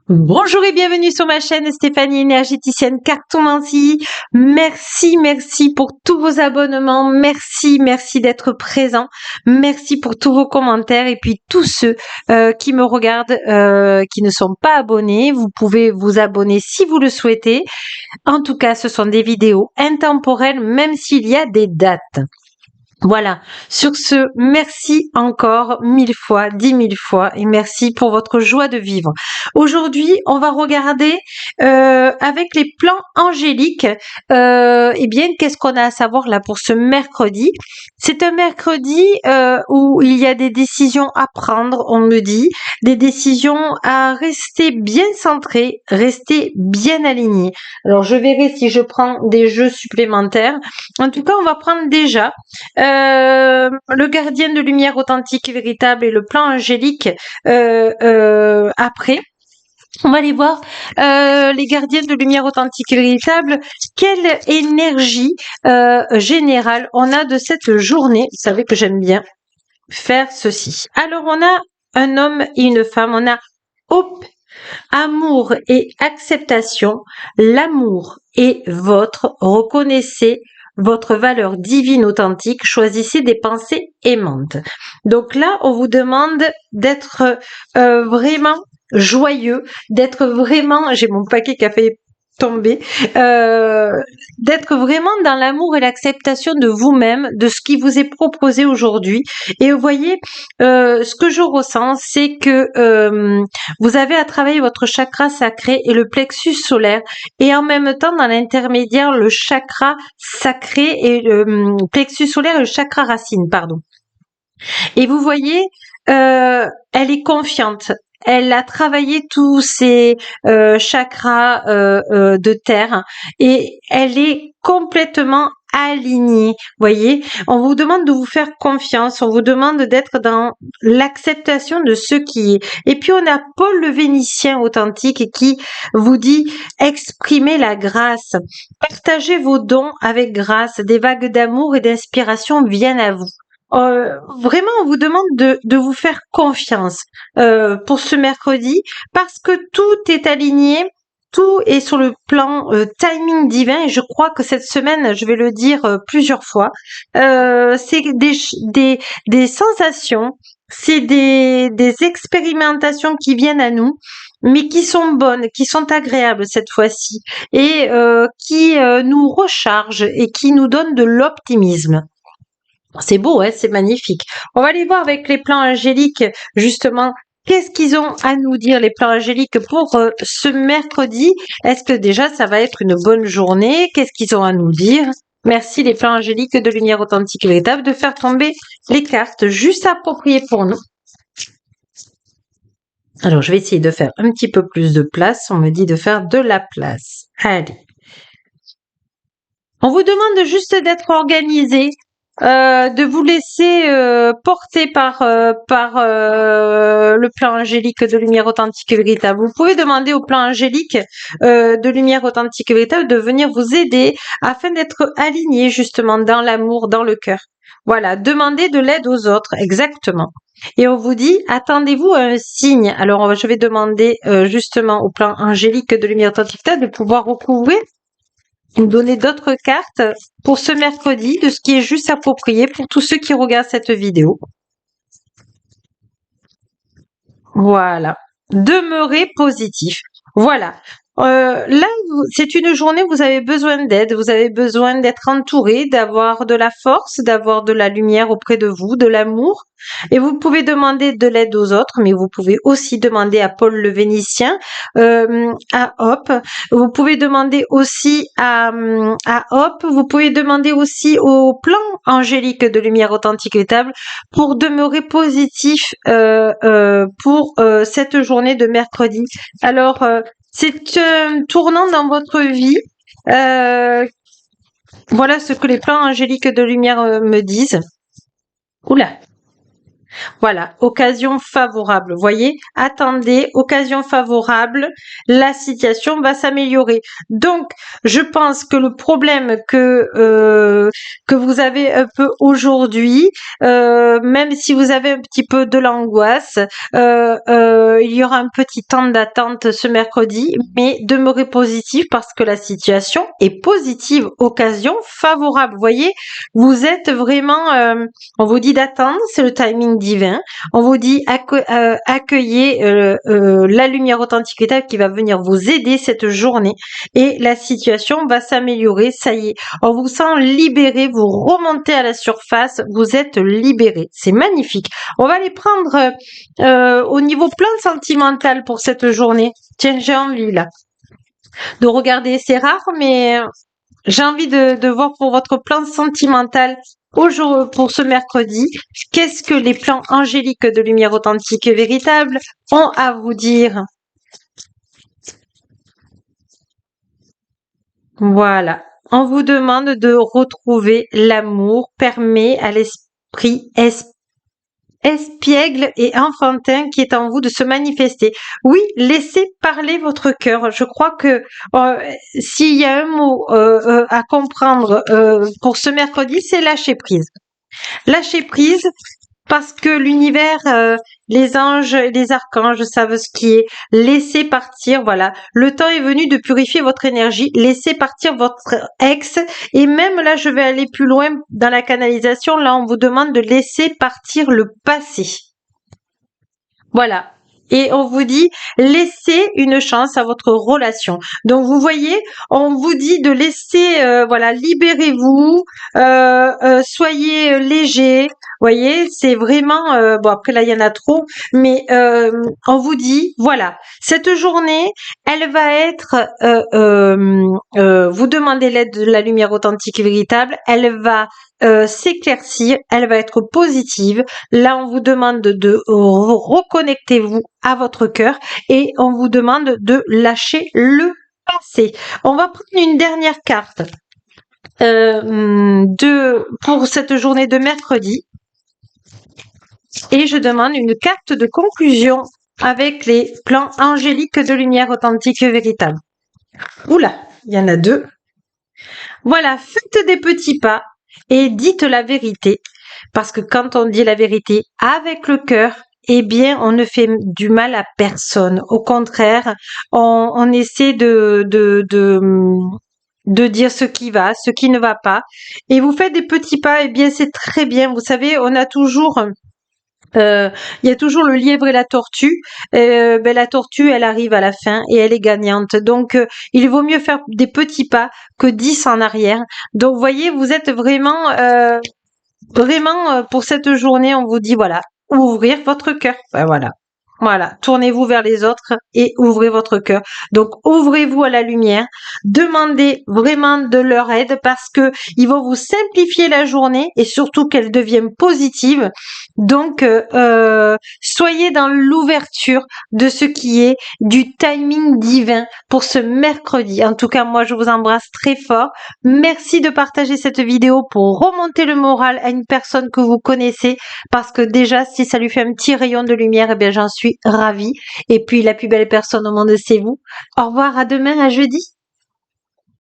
Bonjour et bienvenue sur ma chaîne Stéphanie énergéticienne cartomancie. Merci pour tous vos abonnements. Merci d'être présents. Merci pour tous vos commentaires et puis tous ceux qui me regardent, qui ne sont pas abonnés. Vous pouvez vous abonner si vous le souhaitez. En tout cas, ce sont des vidéos intemporelles, même s'il y a des dates. Voilà, sur ce, merci encore 1000 fois, 10 000 fois et merci pour votre joie de vivre. Aujourd'hui, on va regarder avec les plans angéliques, eh bien, qu'est-ce qu'on a à savoir là pour ce mercredi? C'est un mercredi où il y a des décisions à prendre, on me dit, des décisions à rester bien centrées, rester bien alignées. Alors, je verrai si je prends des jeux supplémentaires. En tout cas, on va prendre déjà le gardien de lumière authentique et véritable et le plan angélique après. On va aller voir les gardiens de lumière authentique et véritable. Quelle énergie générale on a de cette journée. Vous savez que j'aime bien faire ceci. Alors, on a un homme et une femme. On a hope, amour et acceptation. L'amour est votre. Reconnaissez votre valeur divine authentique, choisissez des pensées aimantes. Donc là, on vous demande d'être vraiment joyeux, d'être vraiment, j'ai mon paquet qui a fait tomber, d'être vraiment dans l'amour et l'acceptation de vous-même, de ce qui vous est proposé aujourd'hui. Et vous voyez, ce que je ressens, c'est que vous avez à travailler votre chakra sacré et le plexus solaire, et en même temps, dans l'intermédiaire, le chakra sacré et le plexus solaire et le chakra racine, pardon. Et vous voyez, elle est confiante. Elle a travaillé tous ses chakras de terre et elle est complètement alignée. Voyez, on vous demande de vous faire confiance, on vous demande d'être dans l'acceptation de ce qui est. Et puis on a Paul le Vénitien authentique qui vous dit exprimez la grâce, partagez vos dons avec grâce, des vagues d'amour et d'inspiration viennent à vous. Vraiment, on vous demande de vous faire confiance pour ce mercredi parce que tout est aligné, tout est sur le plan timing divin et je crois que cette semaine, je vais le dire plusieurs fois, c'est des sensations, c'est des expérimentations qui viennent à nous mais qui sont bonnes, qui sont agréables cette fois-ci et qui nous rechargent et qui nous donnent de l'optimisme. C'est beau, hein, c'est magnifique. On va aller voir avec les plans angéliques, justement, qu'est-ce qu'ils ont à nous dire, les plans angéliques, pour ce mercredi. Est-ce que déjà, ça va être une bonne journée? Qu'est-ce qu'ils ont à nous dire? Merci les plans angéliques de lumière authentique et véritable de faire tomber les cartes juste appropriées pour nous. Alors, je vais essayer de faire un petit peu plus de place. On me dit de faire de la place. Allez. On vous demande juste d'être organisé, de vous laisser porter par le plan angélique de lumière authentique et véritable. Vous pouvez demander au plan angélique de lumière authentique et véritable de venir vous aider afin d'être aligné justement dans l'amour, dans le cœur. Voilà, demandez de l'aide aux autres, exactement. Et on vous dit, attendez-vous à un signe. Alors, je vais demander justement au plan angélique de lumière authentique de pouvoir recouvrir, nous donner d'autres cartes pour ce mercredi, de ce qui est juste approprié pour tous ceux qui regardent cette vidéo. Voilà. Demeurez positif. Voilà. Là, c'est une journée où vous avez besoin d'aide, vous avez besoin d'être entouré, d'avoir de la force, d'avoir de la lumière auprès de vous, de l'amour. Et vous pouvez demander de l'aide aux autres, mais vous pouvez aussi demander à Paul le Vénitien, à Hop. Vous pouvez demander aussi à Hop. Vous pouvez demander aussi au plan angélique de lumière authentique et véritable pour demeurer positif pour cette journée de mercredi. Alors, c'est un tournant dans votre vie. Voilà ce que les plans angéliques de lumière me disent. Oula. Voilà, occasion favorable. Voyez, attendez, occasion favorable, la situation va s'améliorer. Donc, je pense que le problème que vous avez un peu aujourd'hui, même si vous avez un petit peu de l'angoisse, il y aura un petit temps d'attente ce mercredi, mais demeurez positif parce que la situation est positive, occasion favorable. Voyez, vous êtes vraiment, on vous dit d'attendre, c'est le timing divin. On vous dit accueillez la lumière authentique véritable qui va venir vous aider cette journée et la situation va s'améliorer. Ça y est, on vous sent libéré, vous remontez à la surface, vous êtes libéré. C'est magnifique. On va les prendre au niveau plan sentimental pour cette journée. Tiens, j'ai envie là de regarder. C'est rare, mais j'ai envie de voir pour votre plan sentimental pour ce mercredi, qu'est-ce que les plans angéliques de lumière authentique et véritable ont à vous dire. Voilà. On vous demande de retrouver l'amour, permet à l'esprit espiègle et enfantin qui est en vous de se manifester. Oui, laissez parler votre cœur. Je crois que s'il y a un mot à comprendre pour ce mercredi, c'est lâcher prise. Lâcher prise parce que l'univers, les anges et les archanges savent ce qui est. Laissez partir, voilà. Le temps est venu de purifier votre énergie. Laissez partir votre ex. Et même là, je vais aller plus loin dans la canalisation. Là, on vous demande de laisser partir le passé. Voilà. Et on vous dit, laissez une chance à votre relation. Donc, vous voyez, on vous dit de laisser, voilà, libérez-vous, soyez léger. Voyez, c'est vraiment, bon, après là, il y en a trop, mais on vous dit, voilà, cette journée, elle va être, vous demandez l'aide de la lumière authentique et véritable, elle va s'éclaircir, elle va être positive. Là, on vous demande de reconnecter-vous à votre cœur et on vous demande de lâcher le passé. On va prendre une dernière carte pour cette journée de mercredi et je demande une carte de conclusion avec les plans angéliques de lumière authentique et véritable. Oula, il y en a deux. Voilà, faites des petits pas et dites la vérité. Parce que quand on dit la vérité avec le cœur, eh bien, on ne fait du mal à personne. Au contraire, on essaie de dire ce qui va, ce qui ne va pas. Et vous faites des petits pas, eh bien, c'est très bien. Vous savez, on a toujours... il y a toujours le lièvre et la tortue. La tortue, elle arrive à la fin et elle est gagnante. Donc, il vaut mieux faire des petits pas que 10 en arrière. Donc, vous voyez, vous êtes vraiment, pour cette journée, on vous dit, voilà, ouvrir votre cœur. Ben, voilà. Voilà, tournez-vous vers les autres et ouvrez votre cœur. Donc, ouvrez-vous à la lumière. Demandez vraiment de leur aide parce que ils vont vous simplifier la journée et surtout qu'elle devienne positive. Donc, soyez dans l'ouverture de ce qui est du timing divin pour ce mercredi. En tout cas, moi, je vous embrasse très fort. Merci de partager cette vidéo pour remonter le moral à une personne que vous connaissez parce que déjà, si ça lui fait un petit rayon de lumière, eh bien, j'en suis ravie. Et puis, la plus belle personne au monde, c'est vous. Au revoir, à demain, à jeudi.